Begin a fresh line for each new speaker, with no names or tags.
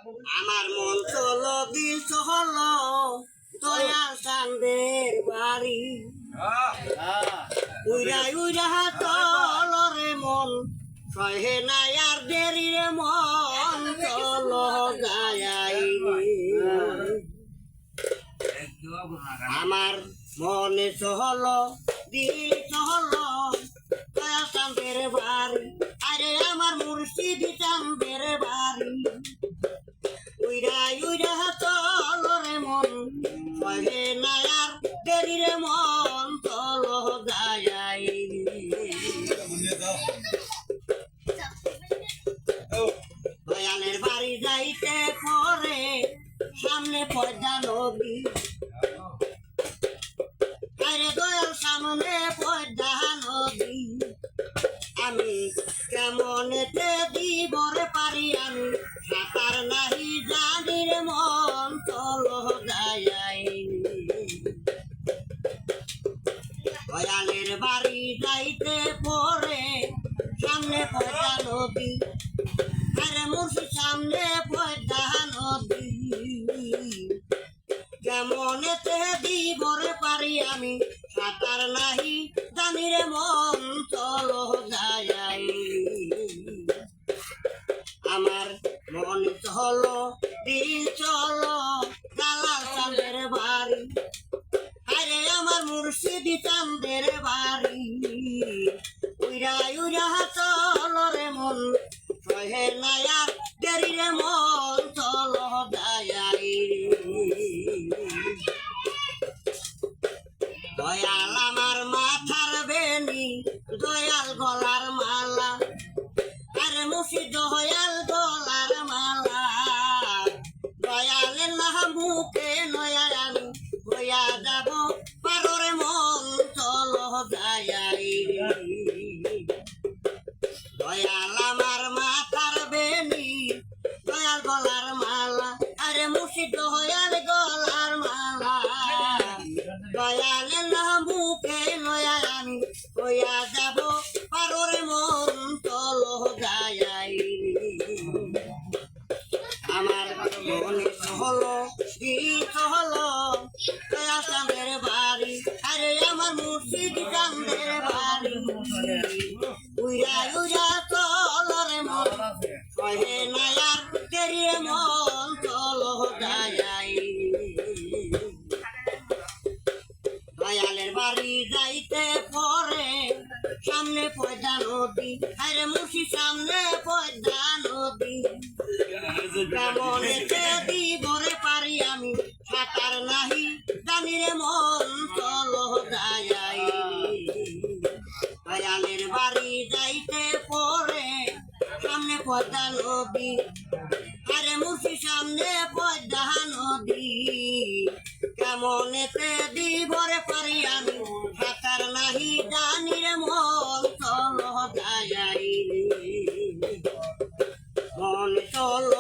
আমার মন চলো দিল চলো দয়াল চাঁদের বাড়ি উইরা উইরা চলরে মন সহে নাই আর দেরি রে মন চলো যাই আমার মনে চলো দিল চলো দয়াল চাঁদের বাড়ি আরে আমার মুর্শিদ চাঁদের বাড়ি উইরা উইরা চলরে মন সহে নাই আর দেরি রে মন চলো যাই দয়ালের বাড়ি যাইতে পরে সামনে পয়দা নদী আরে দয়াল সামনে পয়দা নদী আমি কেমনেতে দিবরে পারি আমি সাঁতার নাহি জানি রে মন চলো যাই দয়ালের বাড়ি যাইতে পরে সামনে পয়দা নদী আরে মুর্শিদ সামনে পয়দা নদী কেমনেতে দিবরে পারি আমি সাঁতার নাহি জানি রে মন চলো যাই আমার মন চলো দিল চলো দালাল চাঁদের বাড়ি আরে আমার মুর্শিদ চাঁদের বাড়ি উইরা উইরা চলো রে মন সহে নাই আর দেরি রে মন চলো যাই দয়াল আমার মাথার বেনি দয়াল গলার মালা আরে মুর্শিদ দয়াল গলার মালা দয়ালের না মুখে নয়া আমি হইয়া যাব পাররে মন চলো যাই দয়াল আমার মাথার বেনি দয়াল গলার মালা আরে মুর্শিদ দয়াল গলার মালা দয়ালের না মুখে নয়া আমি হইয়া যাব পাররে মন চলো যাই আমার মনে হলো গীত হলো দয়াল চাঁদের বাড়ি আরে আমার মুর্শিদ চাঁদের বাড়ি উইরা উইরা চলরে মন সহে নাই আর দেরি মন চলো যাই দয়ালের বাড়ি যাইতে পরে সামনে পয়দা নদী আরে মুর্শিদ সামনে পয়দা নদী কেমনেতে দিবরে পারি আমি সাঁতার নাহি জানি রে মন চলো যাই দয়ালের বাড়ি যাইতে পরে সামনে পয়দা নদী আরে মুর্শিদ সামনে পয়দা নদী কেমনেতে দিবরে পারি আমি সাঁতার নাহি জানি রে মন চলো যাই মন চলো